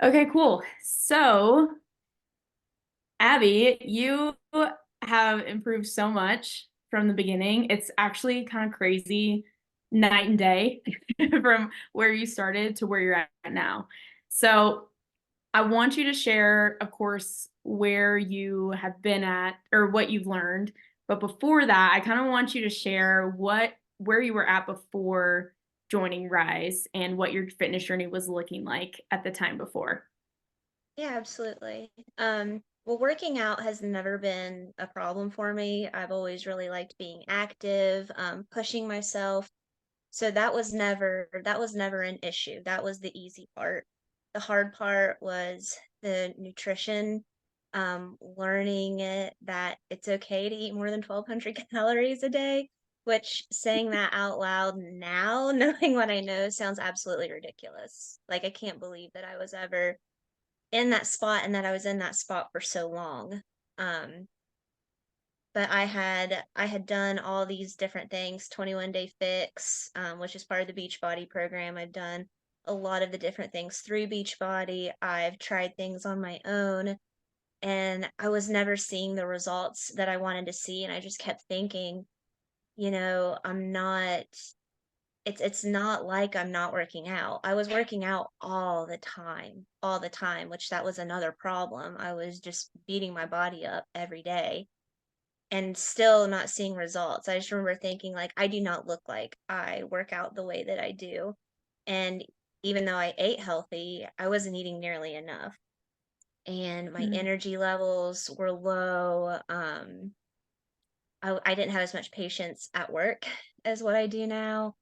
Okay, cool. So, Abby, you have improved so much from the beginning. It's actually kind of crazy, night and day from where you started to where you're at now. So, I want you to share, of course, where you have been at or what you've learned. But before that, I kind of want you to share where you were at before joining Rise and what your fitness journey was looking like at the time before. Yeah, absolutely. Well, working out has never been a problem for me. I've always really liked being active, pushing myself. So that was never an issue. That was the easy part. The hard part was the nutrition, learning that it's okay to eat more than 1,200 calories a day, which saying that out loud now, knowing what I know, sounds absolutely ridiculous. Like I can't believe that I was ever in that spot and that I was in that spot for so long. Um, but I had done all these different things, 21 Day Fix, which is part of the Beachbody program. I've done a lot of the different things through Beachbody. I've tried things on my own and I was never seeing the results that I wanted to see. And I just kept thinking, I'm not it's not like I'm not working out. I was working out all the time, which that was another problem. I was just beating my body up every day and still not seeing results. I just remember thinking like I do not look like I work out the way that I do. And even though I ate healthy, I wasn't eating nearly enough. And my Mm. energy levels were low. I didn't have as much patience at work as what I do now,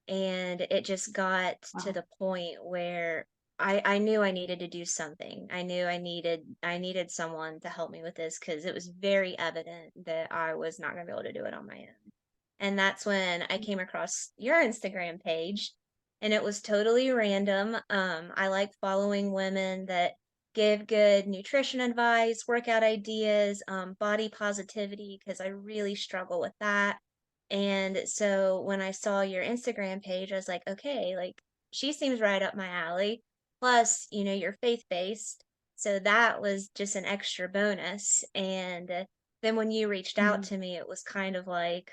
and it just got to Wow. the point where I knew I needed to do something. I knew I needed someone to help me with this because it was very evident that I was not going to be able to do it on my own. And that's when I came across your Instagram page, and it was totally random. I like following women that give good nutrition advice, workout ideas, body positivity, because I really struggle with that. And so when I saw your Instagram page, I was like, okay, like she seems right up my alley. Plus, you're faith-based. So that was just an extra bonus. And then when you reached out Mm. to me, it was kind of like,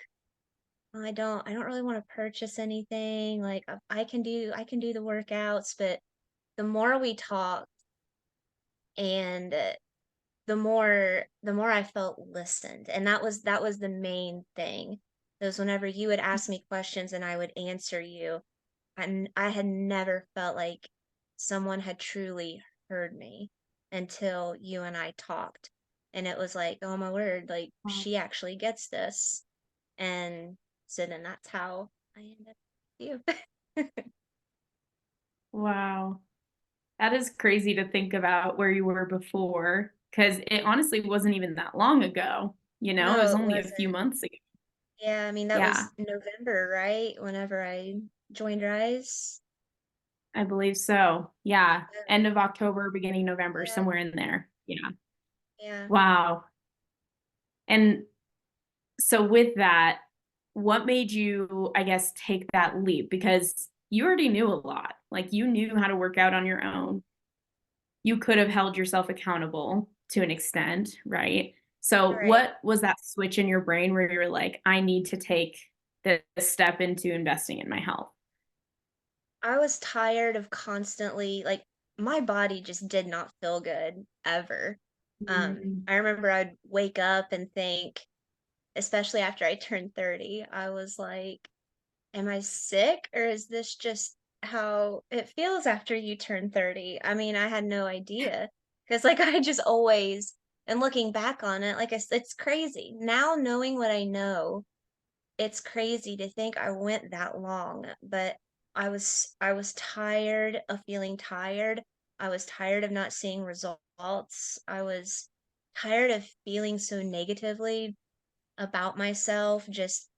I don't really want to purchase anything. Like I can do the workouts, but the more we talked and the more I felt listened. And that was the main thing. Was whenever you would ask me questions and I would answer you, and I had never felt like someone had truly heard me until you and I talked. And it was like, oh my word, like Wow. she actually gets this. And so then that's how I ended up with you. Wow. That is crazy to think about where you were before, because it honestly wasn't even that long ago. It No, was it only a few wasn't. months ago. Yeah, I mean that Yeah, was November, right? Whenever I joined Rise. I believe so. Yeah, end of October, beginning November, Yeah, somewhere in there. Yeah. yeah. Wow. And so with that, what made you, I guess, take that leap? Because you already knew a lot. Like you knew how to work out on your own. You could have held yourself accountable to an extent, right? So, Right. what was that switch in your brain where you were like, I need to take this step into investing in my health? I was tired of constantly like my body just did not feel good ever. Mm. I remember I'd wake up and think, especially after I turned 30, I was like, am I sick or is this just how it feels after you turn 30? I mean, I had no idea because like I just always and looking back on it, like it's crazy. Now knowing what I know, it's crazy to think I went that long, but I was tired of feeling tired. I was tired of not seeing results. I was tired of feeling so negatively about myself. Just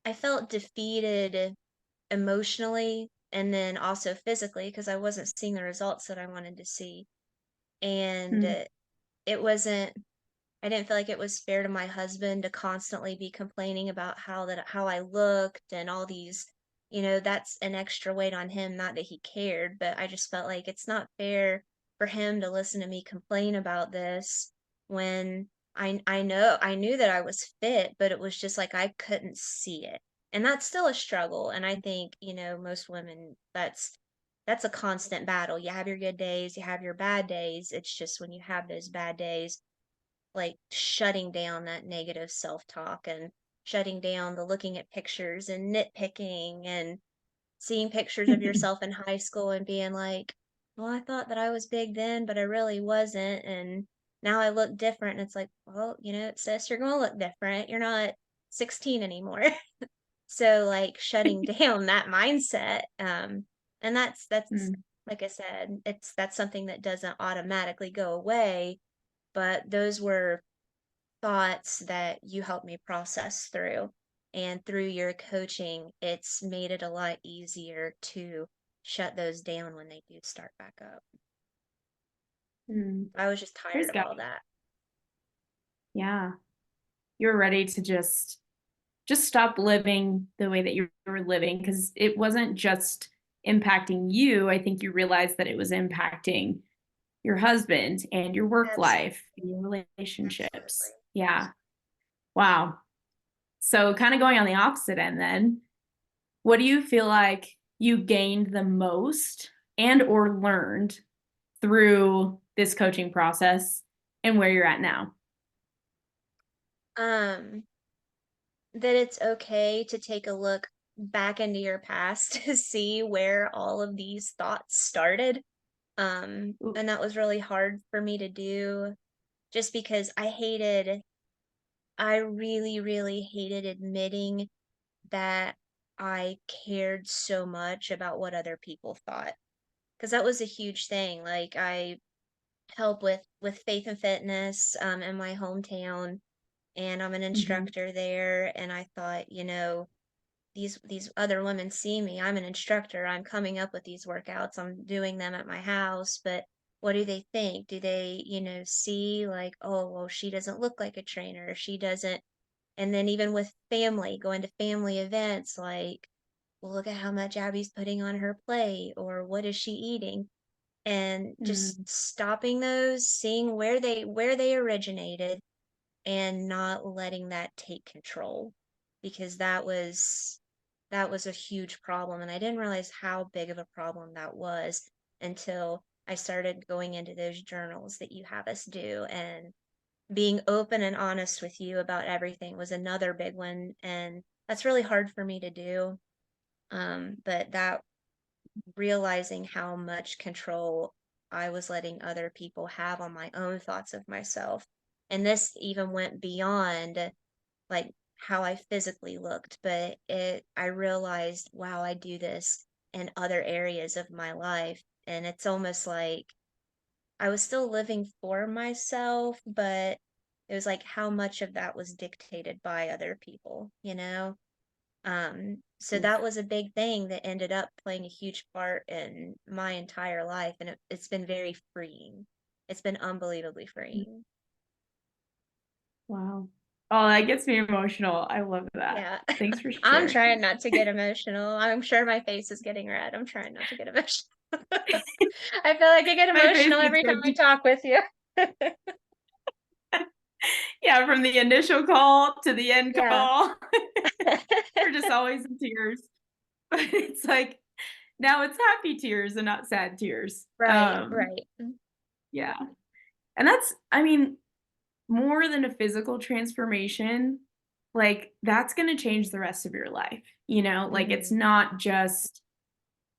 I felt defeated emotionally and then also physically because I wasn't seeing the results that I wanted to see. And Mm. it wasn't I didn't feel like it was fair to my husband to constantly be complaining about how I looked and all these, that's an extra weight on him, not that he cared, but I just felt like it's not fair for him to listen to me complain about this when I knew that I was fit, but it was just like I couldn't see it. And that's still a struggle. And I think, most women, that's a constant battle. You have your good days, you have your bad days. It's just when you have those bad days, like shutting down that negative self-talk and shutting down the looking at pictures and nitpicking and seeing pictures of yourself in high school and being like, well, I thought that I was big then, but I really wasn't. And now I look different. And it's like, well, sis, you're going to look different. You're not 16 anymore. So like shutting down that mindset. And that's Mm, like I said, that's something that doesn't automatically go away, but those were thoughts that you helped me process through. And through your coaching, it's made it a lot easier to shut those down when they do start back up. mm. I was just tired Praise of God. all that. Yeah. You're ready to just stop living the way that you were living, because it wasn't just impacting you. I think you realized that it was impacting your husband and your work Absolutely. life and your relationships. Absolutely. Yeah. Wow. So kind of going on the opposite end then, what do you feel like you gained the most and or learned through this coaching process and where you're at now? Um, that it's okay to take a look back into your past to see where all of these thoughts started. Ooh. And that was really hard for me to do just because I really, really hated admitting that I cared so much about what other people thought. Because that was a huge thing. Like I help with faith and fitness in my hometown, and I'm an Mhm. instructor there. And I thought, these other women see me. I'm an instructor. I'm coming up with these workouts. I'm doing them at my house, but what do they think? Do they, see like, oh, well, she doesn't look like a trainer. She doesn't. And then even with family, going to family events, like, well, look at how much Abby's putting on her plate, or what is she eating? And just Mm, stopping those, seeing where they originated, and not letting that take control, because that was a huge problem, and I didn't realize how big of a problem that was until I started going into those journals that you have us do, and being open and honest with you about everything was another big one, and that's really hard for me to do. But that realizing how much control I was letting other people have on my own thoughts of myself. And this even went beyond like how I physically looked, but I realized, wow, I do this in other areas of my life. And it's almost like I was still living for myself, but it was like how much of that was dictated by other people? So oof. that was a big thing that ended up playing a huge part in my entire life, and it's been very freeing. It's been unbelievably freeing. Wow. Oh, that gets me emotional. I love that. Yeah. Thanks for I'm sharing. trying not to get emotional. I'm sure my face is getting red. I'm trying not to get emotional. I feel like I get My face emotional gets every time red I too. talk with you. Yeah, from the initial call to the end Yeah. call, we're just always in tears. But it's like now it's happy tears and not sad tears. Right, right. Yeah. And that's, I mean, more than a physical transformation, like that's going to change the rest of your life. Like it's Hmm. not just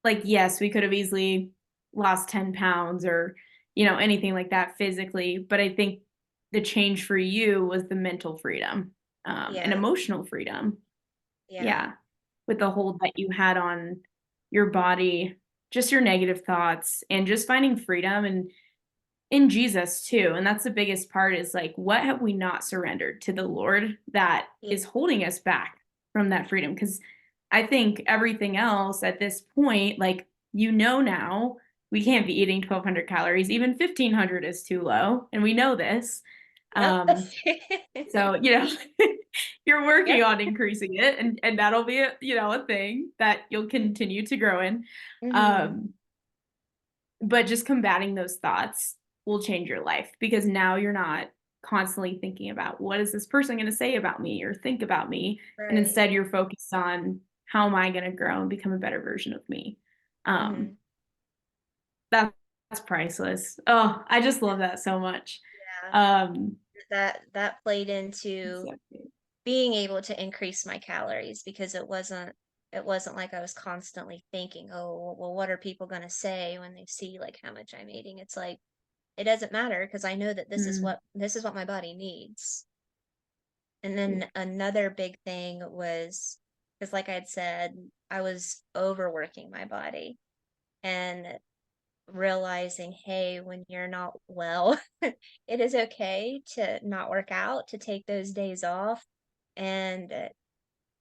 like, yes, we could have easily lost 10 pounds or, anything like that physically. But I think the change for you was the mental freedom, and Yeah, emotional freedom. yeah, Yeah. With the hold that you had on your body, just your negative thoughts and just finding freedom and in Jesus too. And that's the biggest part is like, what have we not surrendered to the Lord that yeah. is holding us back from that freedom? Because I think everything else at this point, like, now we can't be eating 1,200 calories. Even 1,500 is too low. And we know this. Yep. Um, so, you're working Yep. on increasing it and that'll be a thing that you'll continue to grow in. Hmm. Um, but just combating those thoughts will change your life, because now you're not constantly thinking about what is this person going to say about me or think about me. And Right. instead you're focused on how am I going to grow and become a better version of me. Um, Hmm. that's priceless. Oh, I just love that so much. Yeah. Um, That played into exactly. being able to increase my calories because it wasn't like I was constantly thinking, oh, well, what are people going to say when they see like how much I'm eating? It's like it doesn't matter because I know that Mm, this is what my body needs. And then another big thing was because like I had said, I was overworking my body and realizing, hey, when you're not well, it is okay to not work out, to take those days off. And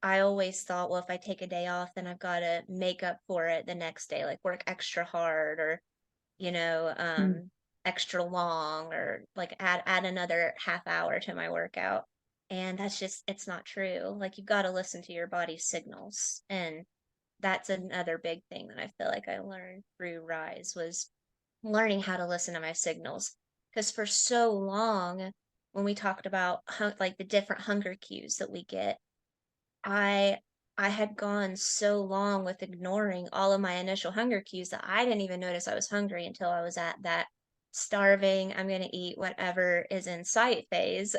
I always thought, well, if I take a day off, then I've got to make up for it the next day, like work extra hard or, you know, mm, extra long or like add another half hour to my workout. And that's just, it's not true. Like you've got to listen to your body's signals. And that's another big thing that I feel like I learned through Rise was learning how to listen to my signals. Because for so long, when we talked about like the different hunger cues that we get, I I had gone so long with ignoring all of my initial hunger cues that I didn't even notice I was hungry until I was at that starving, I'm gonna eat whatever is in sight phase.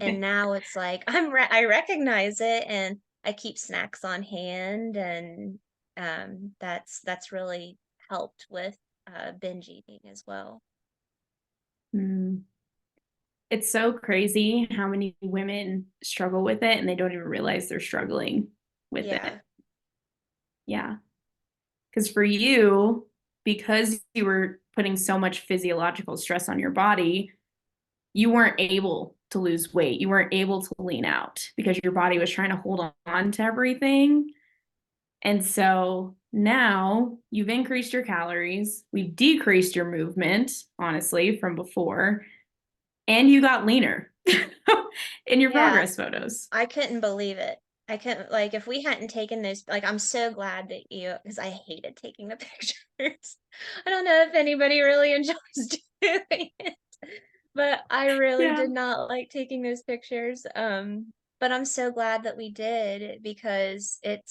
And now it's like I recognize it and I keep snacks on hand and that's really helped with binge eating as well. mm. It's so crazy how many women struggle with it and they don't even realize they're struggling with it. Yeah. Yeah. Because for you, because you were putting so much physiological stress on your body, you weren't able to lose weight. You weren't able to lean out because your body was trying to hold on to everything. And so now you've increased your calories, we've decreased your movement, honestly, from before, and you got leaner in your Yeah. progress photos. I couldn't believe it. I couldn't like if we hadn't taken those like I'm so glad that you because I hated taking the pictures. I don't know if anybody really enjoys doing it, but I really Yeah. did not like taking those pictures. But I'm so glad that we did because it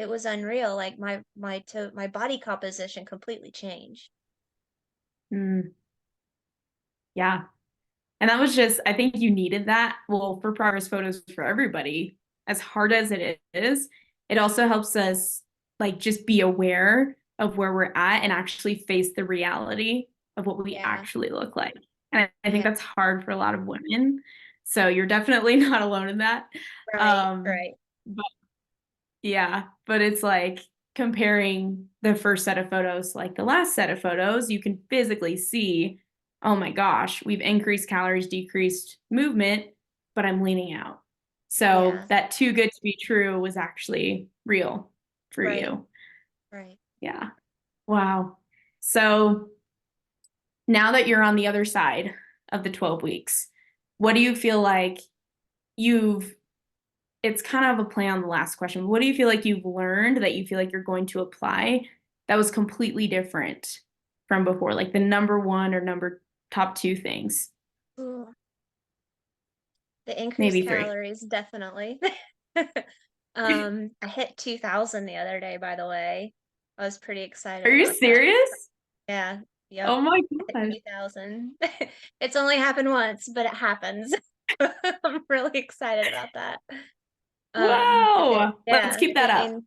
was unreal. Like my body composition completely changed. Mm, yeah. And that was just, I think you needed that. Well, for progress photos for everybody, as hard as it is, it also helps us like just be aware of where we're at and actually face the reality of what we Yeah. actually look like. And I think Yeah. that's hard for a lot of women. So you're definitely not alone in that. Right. Um, Right. but yeah, but it's like comparing the first set of photos to like the last set of photos, you can physically see, oh my gosh, we've increased calories, decreased movement, but I'm leaning out. So Yeah. that too good to be true was actually real for Right. you. Right. Yeah. Wow. So now that you're on the other side of the 12 weeks, what do you feel like you've it's kind of a play on the last question. What do you feel like you've learned that you feel like you're going to apply that was completely different from before? Like the number one or number top two things, Ooh. The increased maybe three. calories, definitely. I hit 2,000 the other day, by the way. I was pretty excited Are you about that. serious? Yeah, yep, Oh my I hit gosh. 2,000. It's only happened once, but it happens. I'm really excited about that. And then, Wow. Let's yeah, keep that up.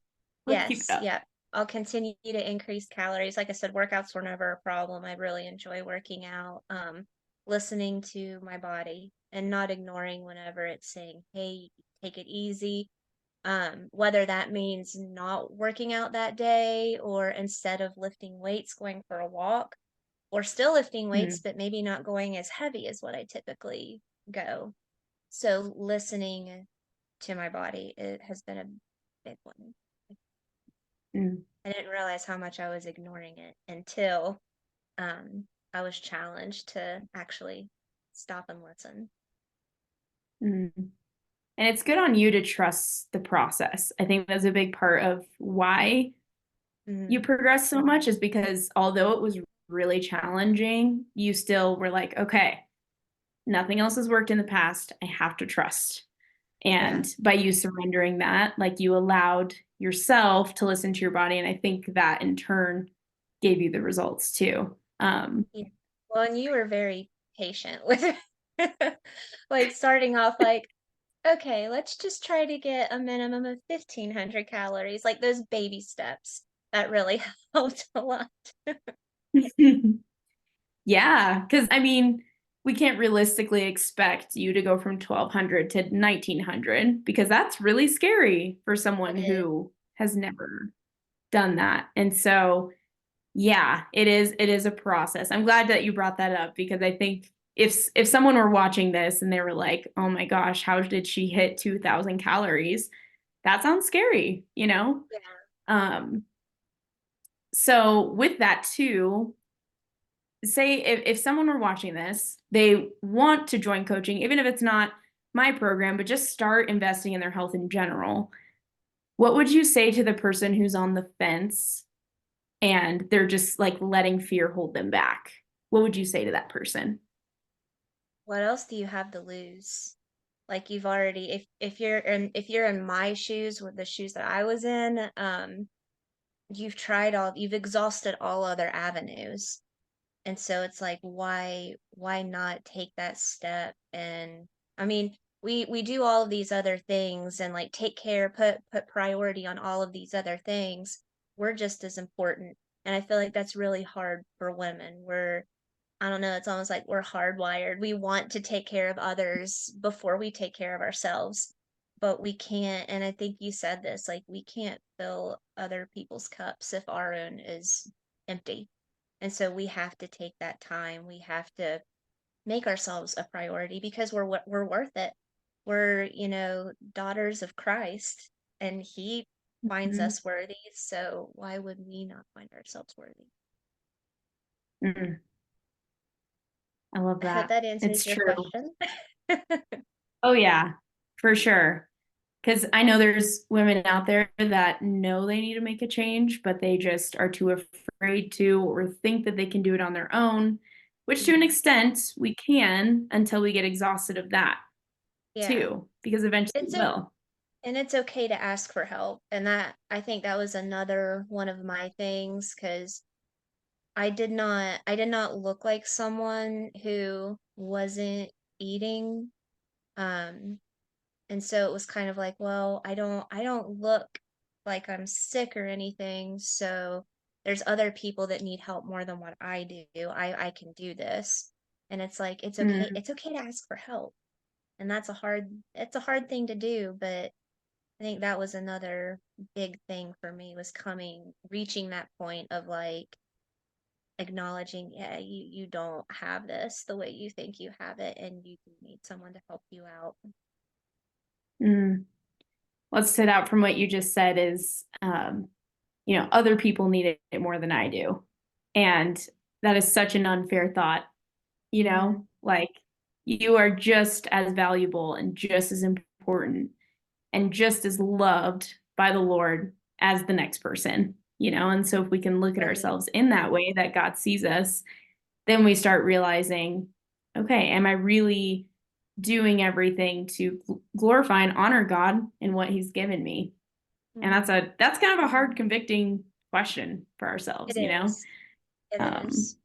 Let's keep it yes, up. yeah. I'll continue to increase calories. Like I said, workouts were never a problem. I really enjoy working out, listening to my body and not ignoring whenever it's saying, hey, take it easy. Whether that means not working out that day or instead of lifting weights, going for a walk or still lifting weights, Mm, but maybe not going as heavy as what I typically go. So listening to my body, it has been a big one. mm, I didn't realize how much I was ignoring it until I was challenged to actually stop and listen. mm. And it's good on you to trust the process. I think that's a big part of why Mm, you progressed so much is because although it was really challenging, you still were like, okay, nothing else has worked in the past. I have to trust. yeah. And by you surrendering that, like you allowed yourself to listen to your body. And I think that in turn gave you the results too. Yeah. Well, and you were very patient with like starting off like, okay, let's just try to get a minimum of 1,500 calories, like those baby steps. That really helped a lot. Yeah, because I mean, we can't realistically expect you to go from 1200 to 1900 because that's really scary for someone It is. who has never done that. And so, yeah, it is a process. I'm glad that you brought that up because I think if someone were watching this and they were like, "Oh my gosh, how did she hit 2000 calories?" That sounds scary, you know? Yeah. Um, so with that too, say if someone were watching this, they want to join coaching, even if it's not my program, but just start investing in their health in general. What would you say to the person who's on the fence and they're just like letting fear hold them back? What would you say to that person? What else do you have to lose? Like you've already, if you're in my shoes with the shoes that I was in, you've exhausted all other avenues. And so it's like, why not take that step? And I mean, we do all of these other things and like take care, put priority on all of these other things. We're just as important. And I feel like that's really hard for women. I don't know, it's almost like we're hardwired. We want to take care of others before we take care of ourselves, but we can't. And I think you said this, like we can't fill other people's cups if our own is empty. And so we have to take that time. We have to make ourselves a priority because we're worth it. We're, daughters of Christ and he finds Mhm. us worthy. So why would we not find ourselves worthy? Mm, I love I hope that. that It's answers your true. question. Oh yeah, for sure. Because I know there's women out there that know they need to make a change, but they just are too afraid to or think that they can do it on their own, which to an Yeah. extent we can until we get exhausted of that Yeah. too, because eventually It's we o will. and it's okay to ask for help. And that I think that was another one of my things because I did not look like someone who wasn't eating. Um, and so it was kind of like, well, I don't look like I'm sick or anything, so there's other people that need help more than what I do. I can do this. And it's like Mm, it's okay to ask for help. And it's a hard thing to do, but I think that was another big thing for me was reaching that point of like acknowledging, yeah, you don't have this the way you think you have it, and you need someone to help you out. mm. What stood out from what you just said is, other people need it more than I do. And that is such an unfair thought, Hmm. like you are just as valuable and just as important and just as loved by the Lord as the next person. And so if we can look at Right. ourselves in that way that God sees us, then we start realizing, okay, am I really doing everything to glorify and honor God in what he's given me? And that's Hmm. a that's kind of a hard convicting question for It ourselves. is. It Um, is.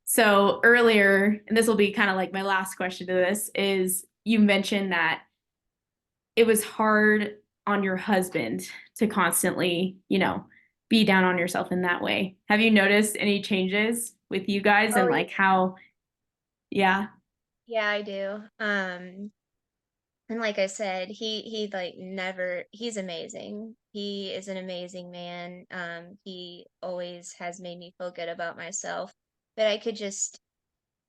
so earlier, and this will be kind of like my last question to this, is you mentioned that it was hard on your husband to constantly, be down on yourself in that way. Have you noticed any changes with you guys Oh and like yeah. how, yeah. Yeah, I do. And like I said, he like never he's amazing. He is an amazing man. He always has made me feel good about myself. But I could just,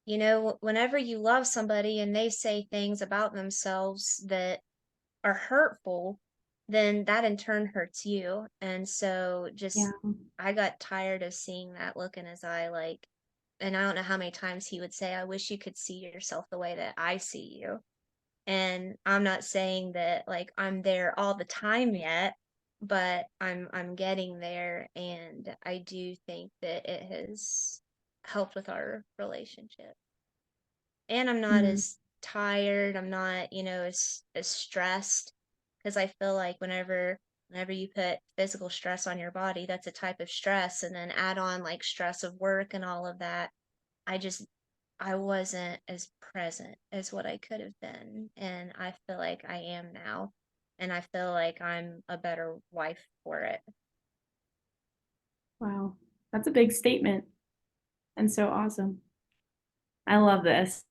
whenever you love somebody and they say things about themselves that are hurtful, then that in turn hurts you. And so Yeah. just I got tired of seeing that look in his eye like, and I don't know how many times he would say, I wish you could see yourself the way that I see you. And I'm not saying that like I'm there all the time yet, but I'm getting there, and I do think that it has helped with our relationship. And I'm not Mm, as tired, I'm not, as stressed, because I feel like whenever you put physical stress on your body, that's a type of stress, and then add on like stress of work and all of that. I just I wasn't as present as what I could have been, and I feel like I am now, and I feel like I'm a better wife for it. wow. That's a big statement and so awesome. I love this.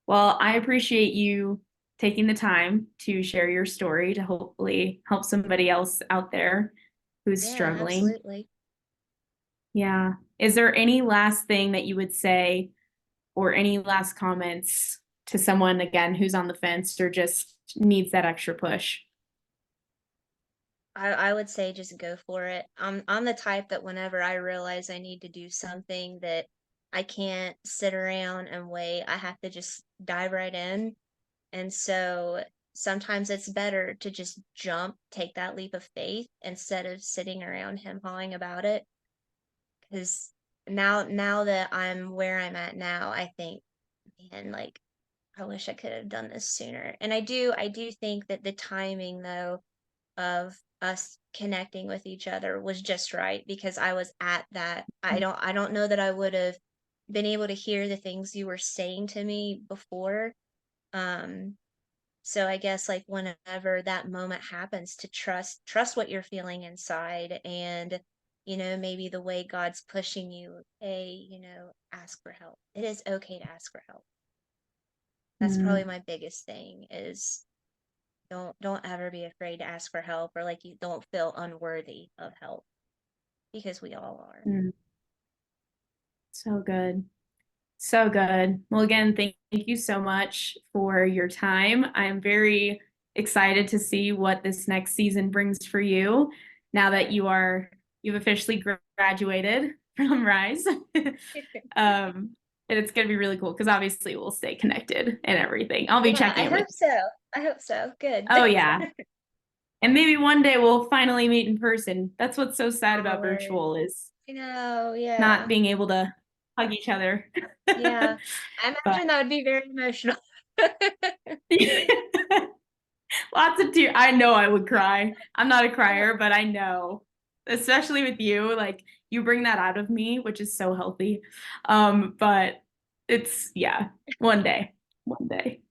Well, I appreciate you taking the time to share your story to hopefully help somebody else out there who's Yeah, struggling. absolutely. Yeah. Is there any last thing that you would say or any last comments to someone again who's on the fence or just needs that extra push? I would say just go for it. I'm the type that whenever I realize I need to do something that I can't sit around and wait, I have to just dive right in. And so sometimes it's better to just jump, take that leap of faith instead of sitting around him hawing about it. Because now that I'm where I'm at now, I think, man, like I wish I could have done this sooner. And I do think that the timing though of us connecting with each other was just right because I was at that. I don't know that I would have been able to hear the things you were saying to me before. Um so I guess like whenever that moment happens to trust what you're feeling inside, and maybe the way God's pushing you, ask for help. It is okay to ask for help. That's probably Mm, my biggest thing is don't ever be afraid to ask for help, or like you don't feel unworthy of help, because we all are. mm, so good. So good. Well, again, thank you so much for your time. I'm very excited to see what this next season brings for you now that you've officially graduated from Rise. And it's going to be really cool because obviously we'll stay connected and everything. I'll be Yeah, I checking in with hope you. so. I hope so. Good. Oh, yeah. And maybe one day we'll finally meet in person. That's what's so sad Oh, about Lord. virtual is not Yeah. being able to hug each other. Yeah. I But imagine that would be very emotional. lots of tears. I know I would cry. I'm not a crier, but I know, especially with you, like you bring that out of me, which is so healthy. But it's yeah, one day, one day.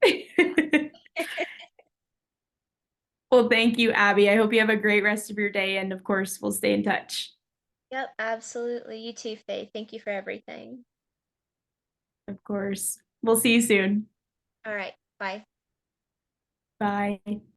Well, thank you, Abby. I hope you have a great rest of your day, and of course, we'll stay in touch. Yep, absolutely. You too, Faith. Thank you for everything. Of course. We'll see you soon. All right. Bye. Bye.